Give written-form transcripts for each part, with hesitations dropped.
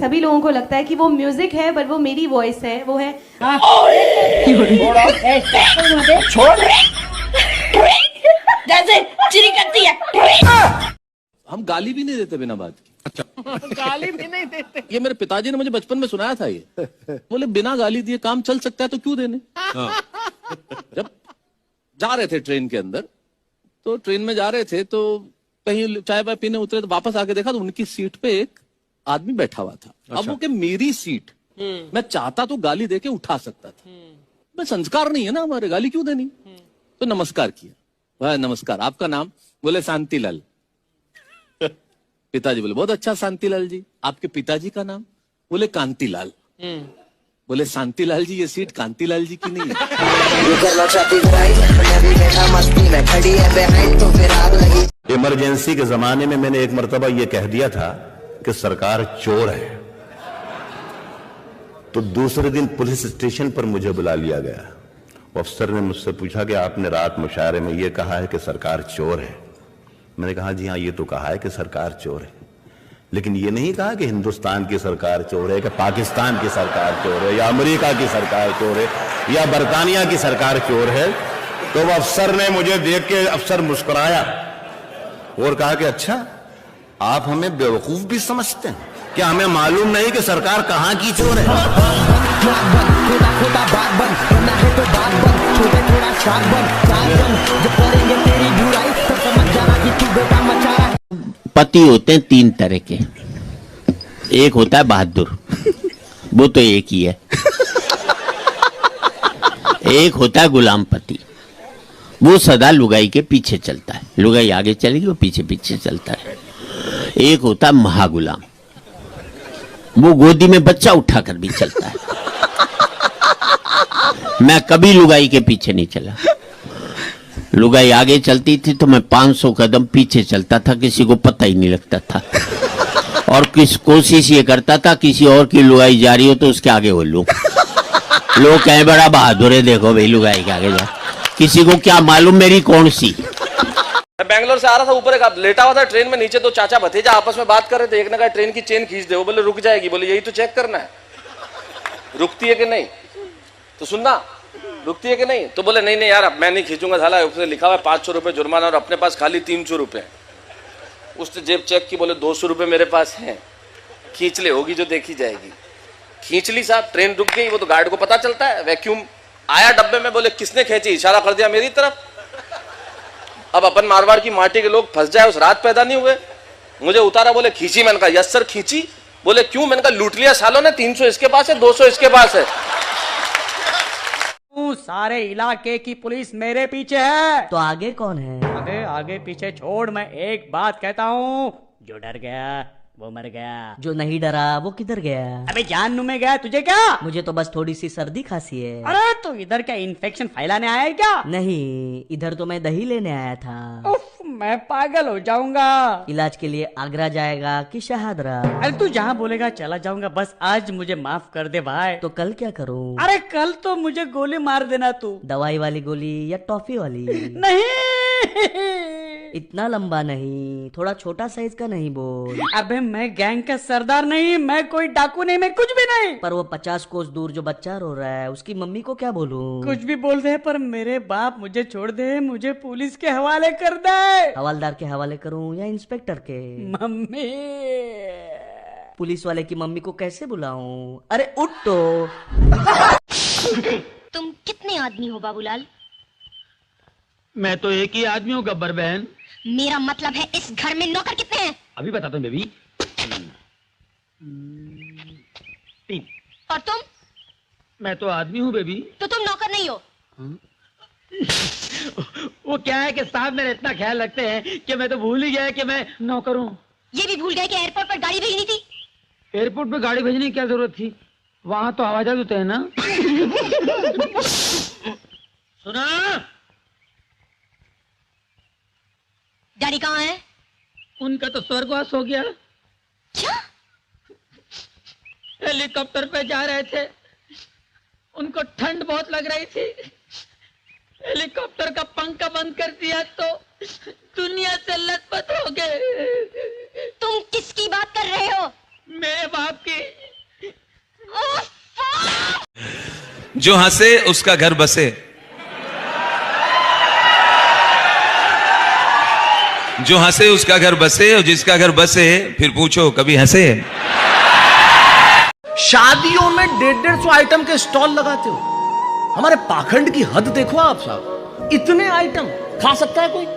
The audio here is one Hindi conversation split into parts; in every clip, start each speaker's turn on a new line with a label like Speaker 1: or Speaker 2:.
Speaker 1: सभी लोगों को लगता है कि वो म्यूजिक है पर वो मेरी वॉइस है, वो है
Speaker 2: जैसे चिरी करती है।
Speaker 3: हम गाली भी नहीं देते बिना बात के।
Speaker 4: अच्छा गाली भी नहीं देते।
Speaker 3: ये मेरे पिताजी ने मुझे बचपन में सुनाया था। ये बोले बिना गाली दिए काम चल सकता है तो क्यों देने। जब जा रहे थे ट्रेन के अंदर, तो ट्रेन में जा रहे थे तो कहीं चाय वाय पीने उतरे तो वापस आके देखा तो उनकी सीट पे एक आदमी बैठा हुआ था। अब वो कि मेरी सीट मैं चाहता तो गाली देके उठा सकता था। मैं संस्कार नहीं है ना हमारे, गाली क्यों देनी। तो नमस्कार किया, वह नमस्कार, आपका नाम? बोले शांतिलाल। पिताजी बोले बहुत अच्छा शांतिलाल जी, आपके पिताजी का नाम? बोले कांतिलाल। बोले शांतिलाल जी ये सीट कांतिलाल जी की नहीं है।
Speaker 5: इमरजेंसी के जमाने में मैंने एक मर्तबा ये कह दिया था कि सरकार चोर है, तो दूसरे दिन पुलिस स्टेशन पर मुझे बुला लिया गया। अफसर ने मुझसे पूछा कि आपने रात मुशायरे में ये कहा है कि सरकार चोर है। मैंने कहा जी हाँ, ये तो कहा है कि सरकार चोर है, लेकिन ये नहीं कहा कि हिंदुस्तान की सरकार चोर है, कि पाकिस्तान की सरकार चोर है, या अमेरिका की सरकार चोर है, या बरतानिया की सरकार चोर है। तो वो अफसर ने मुझे देख के अफसर मुस्कुराया और कहा कि अच्छा आप हमें बेवकूफ भी समझते हैं क्या, हमें मालूम नहीं कि सरकार कहां की चोर है।
Speaker 6: पति होते हैं तीन तरह के, एक होता है बहादुर, वो तो एक ही है। एक होता है गुलाम पति, वो सदा लुगाई के पीछे चलता है, लुगाई आगे चलेगी वो पीछे पीछे चलता है। एक होता है महागुलाम, वो गोदी में बच्चा उठाकर भी चलता है। मैं कभी लुगाई के पीछे नहीं चला। लुगाई आगे चलती थी तो मैं 500 कदम पीछे चलता था, किसी को पता ही नहीं लगता था। और किस कोशिश ये करता था किसी और की लुगाई जा रही हो तो उसके आगे हो लूं। लोग कहें बड़ा बहादुर है, देखो भाई लुगाई के आगे जा। किसी को क्या मालूम मेरी कौन सी।
Speaker 3: मैं बैंगलोर से आ रहा था, ऊपर एक लेटा हुआ था ट्रेन में, नीचे दो चाचा भतीजा आपस में बात कर रहे थे। एक ने कहा ट्रेन की चेन खींच दे, वो बोले रुक जाएगी। बोले यही तो चेक करना है, रुकती है कि नहीं। तो सुनना, रुकती है कि नहीं। तो बोले नहीं नहीं यार अब मैं नहीं खींचूंगा, साला उसने लिखा हुआ है 500 रुपए जुर्माना और अपने पास खाली 300 रुपए। उसने जेब चेक की, बोले 200 रुपए मेरे पास हैं, खींच ले, होगी जो देखी जाएगी। खींच ली साहब, ट्रेन रुक गई। वो तो गार्ड को पता चलता है, वैक्यूम आया डब्बे में। बोले किसने खींची, इशारा कर दिया मेरी तरफ। अब अपन मारवाड़ की माटी के लोग फंस जाए, उस रात पैदा नहीं हुए। मुझे उतारा, बोले खींची। मैंने कहा यस सर खींची। बोले क्यों। मैंने कहा लूट लिया सालों ने, 300 इसके पास है, 200 इसके पास है।
Speaker 4: सारे इलाके की पुलिस मेरे पीछे है,
Speaker 2: तो आगे कौन है?
Speaker 4: अरे आगे पीछे छोड़, मैं एक बात कहता हूँ, जो डर गया वो मर गया,
Speaker 2: जो नहीं डरा वो किधर गया?
Speaker 4: अबे जानू में गया, तुझे क्या?
Speaker 2: मुझे तो बस थोड़ी सी सर्दी खांसी है।
Speaker 4: अरे तो इधर क्या इन्फेक्शन फैलाने आया है क्या?
Speaker 2: नहीं, इधर तो मैं दही लेने आया था।
Speaker 4: उफ, मैं पागल हो जाऊंगा।
Speaker 2: इलाज के लिए आगरा जाएगा कि शहादरा?
Speaker 4: अरे तू जहाँ बोलेगा चला जाऊंगा, बस आज मुझे माफ कर दे भाई।
Speaker 2: तो कल क्या करूं?
Speaker 4: अरे कल तो मुझे गोली मार देना तू।
Speaker 2: दवाई वाली गोली या टॉफी वाली?
Speaker 4: नहीं
Speaker 2: इतना लंबा नहीं, थोड़ा छोटा साइज का नहीं बोल।
Speaker 4: अबे मैं गैंग का सरदार नहीं, मैं कोई डाकू नहीं, मैं कुछ भी नहीं।
Speaker 2: पर वो 50 कोस दूर जो बच्चा रो रहा है उसकी मम्मी को क्या बोलूं?
Speaker 4: कुछ भी बोल दे, पर मेरे बाप मुझे छोड़ दे, मुझे पुलिस के हवाले कर दे।
Speaker 2: हवालदार के हवाले करूं या इंस्पेक्टर के?
Speaker 4: मम्मी।
Speaker 2: पुलिस वाले की मम्मी को कैसे बुलाऊं? अरे उठ तो।
Speaker 7: तुम कितने आदमी हो बाबूलाल?
Speaker 8: मैं तो एक ही आदमी हूँ गब्बर बहन।
Speaker 7: मेरा मतलब है इस घर में नौकर कितने हैं?
Speaker 8: अभी बताता हूँ बेबी। 3।
Speaker 7: और तुम?
Speaker 8: मैं तो आदमी हूँ बेबी।
Speaker 7: तो तुम नौकर नहीं हो।
Speaker 8: वो क्या है कि साहब मेरा इतना ख्याल रखते हैं कि मैं तो भूल ही गया कि मैं नौकर हूँ।
Speaker 7: ये भी भूल गए कि एयरपोर्ट पर गाड़ी भेजनी थी।
Speaker 8: एयरपोर्ट पे गाड़ी भेजने की क्या जरूरत थी, वहां तो हवाई जहाज होते हैं ना। सुना,
Speaker 7: डैडी कहाँ है?
Speaker 8: उनका तो स्वर्गवास हो गया।
Speaker 7: क्या?
Speaker 8: हेलीकॉप्टर पे जा रहे थे, उनको ठंड बहुत लग रही थी, हेलीकॉप्टर का पंखा बंद कर दिया तो दुनिया से लथपथ हो गए।
Speaker 7: तुम किसकी बात कर रहे हो?
Speaker 8: मेरे बाप की।
Speaker 9: जो हंसे उसका घर बसे, जो हंसे उसका घर बसे, और जिसका घर बसे फिर पूछो कभी हंसे।
Speaker 3: शादियों में 150 आइटम के स्टॉल लगाते हो। हमारे पाखंड की हद देखो आप साहब, इतने आइटम खा सकता है कोई?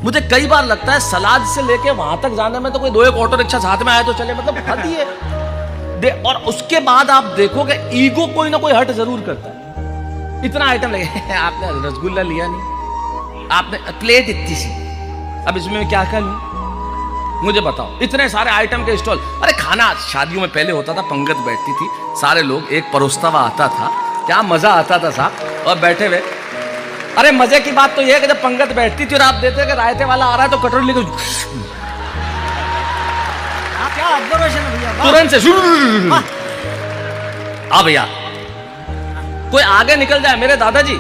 Speaker 3: मुझे कई बार लगता है सलाद से लेके वहां तक जाने में तो कोई 2-1 ऑटो रिक्शा साथ में आए तो चले, मतलब हद ही है। और उसके बाद आप देखोगे ईगो कोई ना कोई हट जरूर करता है। इतना आइटम लगे, आपने रसगुल्ला लिया नहीं, आपने प्लेट इतनी सी, अब इसमें मैं क्या कर लूं? मुझे बताओ, इतने सारे आइटम के स्टॉल। अरे खाना शादियों में पहले होता था, पंगत बैठती थी, सारे लोग, एक परोसता हुआ आता था, क्या मजा आता था साहब, और बैठे हुए। अरे मजे की बात तो यह है कि जब पंगत बैठती थी और आप देते कि रायते वाला आ रहा है तो कटोरी लेकर
Speaker 2: क्या ऑब्जर्वेशन है भैया,
Speaker 3: तुरंत से आ भैया, कोई आगे निकल जाए। मेरे दादाजी,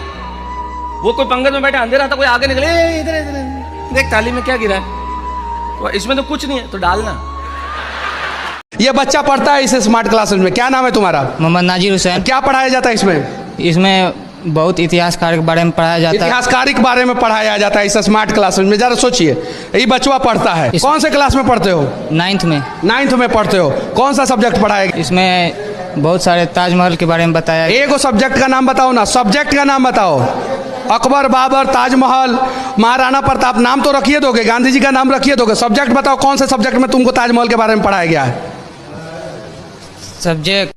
Speaker 3: वो कोई पंगत में बैठे, अंधेरा था, कोई आगे निकले, इधर इधर देख थाली में क्या गिरा है, तो इसमें तो कुछ नहीं है, तो डालना।
Speaker 10: ये बच्चा पढ़ता है इस स्मार्ट क्लासेस में, क्या नाम है तुम्हारा?
Speaker 11: मोहम्मद नाजिर हुसैन।
Speaker 10: क्या पढ़ाया जाता है इसमें?
Speaker 11: इसमें बहुत इतिहासकार के बारे में पढ़ाया जाता है।
Speaker 10: इतिहासकारी के बारे में पढ़ाया जाता है इस स्मार्ट क्लासेस में। जरा सोचिए, ये बच्चा पढ़ता है, कौन से क्लास में पढ़ते हो?
Speaker 11: 9th में।
Speaker 10: 9th में पढ़ते हो, कौन सा सब्जेक्ट पढ़ाएगा?
Speaker 11: इसमें बहुत सारे ताजमहल के बारे में बताया।
Speaker 10: एक सब्जेक्ट का नाम बताओ ना, सब्जेक्ट का नाम बताओ। अकबर, बाबर, ताजमहल, महाराणा प्रताप, नाम तो रखिए दोगे, गांधी जी का नाम रखिए दोगे, सब्जेक्ट बताओ कौन से सब्जेक्ट में तुमको ताजमहल के बारे में पढ़ाया गया है?
Speaker 11: सब्जेक्ट,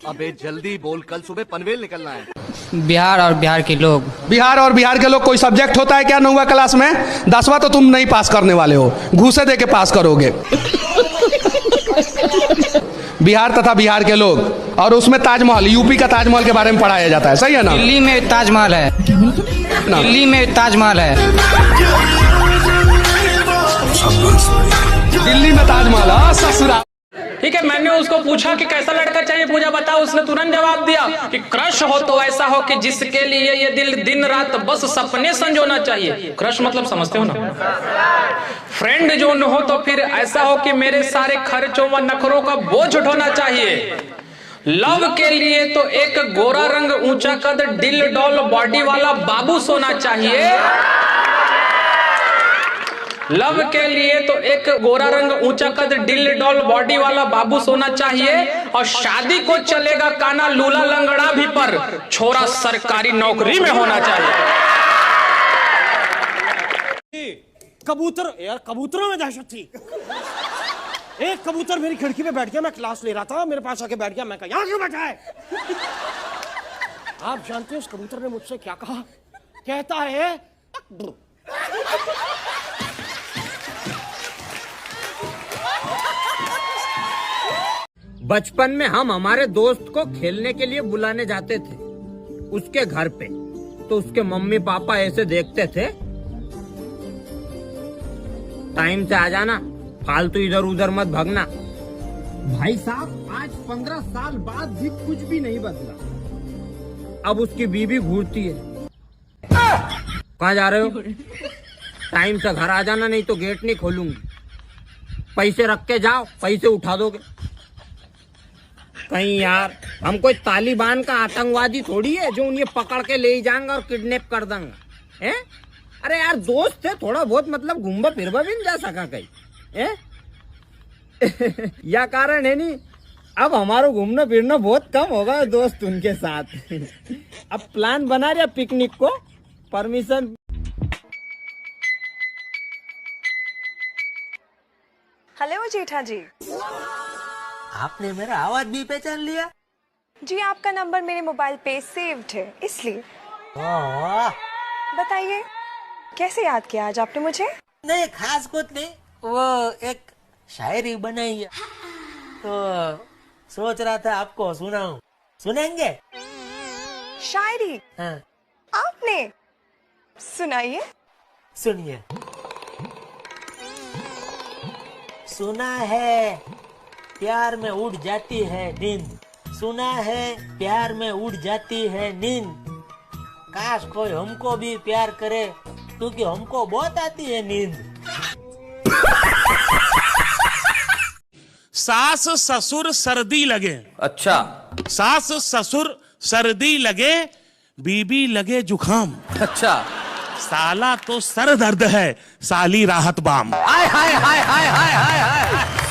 Speaker 12: अबे जल्दी बोल, कल सुबह पनवेल निकलना है।
Speaker 11: बिहार और बिहार के लोग।
Speaker 10: बिहार और बिहार के लोग कोई सब्जेक्ट होता है क्या 9वीं क्लास में? 10वां तो तुम नहीं पास करने वाले हो, घूसे दे के पास करोगे। बिहार तथा बिहार के लोग, और उसमें ताजमहल, यूपी का ताजमहल के बारे में पढ़ाया जाता है, सही है ना?
Speaker 11: दिल्ली में ताजमहल है, दिल्ली में ताजमहल है,
Speaker 10: दिल्ली में ताजमहल। ससुरा
Speaker 13: ठीक है, मैंने उसको पूछा कि कैसा लड़का चाहिए पूजा बताओ, उसने तुरंत जवाब दिया कि क्रश हो तो ऐसा हो कि जिसके लिए ये दिल दिन रात बस सपने संजोना चाहिए। क्रश मतलब समझते हो ना? फ्रेंड जो न हो तो फिर ऐसा हो कि मेरे सारे खर्चों व नखरों का बोझ उठाना चाहिए। लव के लिए तो एक गोरा रंग, ऊंचा कद, डिल डॉल बॉडी वाला बाबू सोना चाहिए। लव के लिए तो एक गोरा रंग, ऊंचा कद, डिल डॉल बॉडी वाला बाबू सोना चाहिए, और शादी को चलेगा काना लूला लंगड़ा भी, पर छोरा सरकारी नौकरी में होना चाहिए।
Speaker 12: कबूतर, यार कबूतरों में दहशत थी। एक कबूतर मेरी खिड़की पे बैठ गया, मैं क्लास ले रहा था, मेरे पास आके बैठ गया, मैं कहा यहाँ क्यों बैठा है? आप जानते हैं उस कबूतर ने मुझसे क्या कहा? कहता है
Speaker 14: बचपन में हम हमारे दोस्त को खेलने के लिए बुलाने जाते थे उसके घर पे, तो उसके मम्मी पापा ऐसे देखते थे, टाइम से आ जाना, फालतू इधर उधर मत भागना। भाई साहब, आज 15 साल बाद भी कुछ भी नहीं बदला। अब उसकी बीवी घूरती है, कहाँ जा रहे हो? टाइम से घर आ जाना, नहीं तो गेट नहीं खोलूंगी। पैसे रख के जाओ, पैसे उठा दोगे। कहीं यार, हम कोई तालिबान का आतंकवादी थोड़ी है जो उन्हें पकड़ के ले जाएंगे और किडनैप कर देंगे, हैं? अरे यार, दोस्त थे, थोड़ा बहुत मतलब घूमबा फिरबा भी नहीं जा सका कहीं, हैं? या कारण है नहीं, अब हमारा घूमना फिरना बहुत कम होगा दोस्त उनके साथ। अब प्लान बना रहे पिकनिक को, परमिशन।
Speaker 15: हेलो जेठा जी,
Speaker 2: आपने मेरा आवाज भी पहचान लिया?
Speaker 15: जी आपका नंबर मेरे मोबाइल पे सेव्ड है, इसलिए। बताइए कैसे याद किया आज आपने मुझे?
Speaker 2: नहीं, खास कुछ नहीं, वो एक शायरी बनाई है तो सोच रहा था आपको सुनाऊं। सुनेंगे?
Speaker 15: शायरी?
Speaker 2: हाँ।
Speaker 15: आपने? सुनाइए।
Speaker 2: सुनिए। सुना है प्यार में उड़ जाती है नींद, सुना है प्यार में उड़ जाती है नींद, काश कोई हमको भी प्यार करे क्योंकि हमको बहुत आती है नींद।
Speaker 16: सास ससुर सर्दी लगे।
Speaker 3: अच्छा।
Speaker 16: सास ससुर सर्दी लगे बीबी लगे जुखाम।
Speaker 3: अच्छा,
Speaker 16: साला तो सर दर्द है, साली राहत बाम।
Speaker 3: हाय हाय हाय हाय हाय हाय हाय।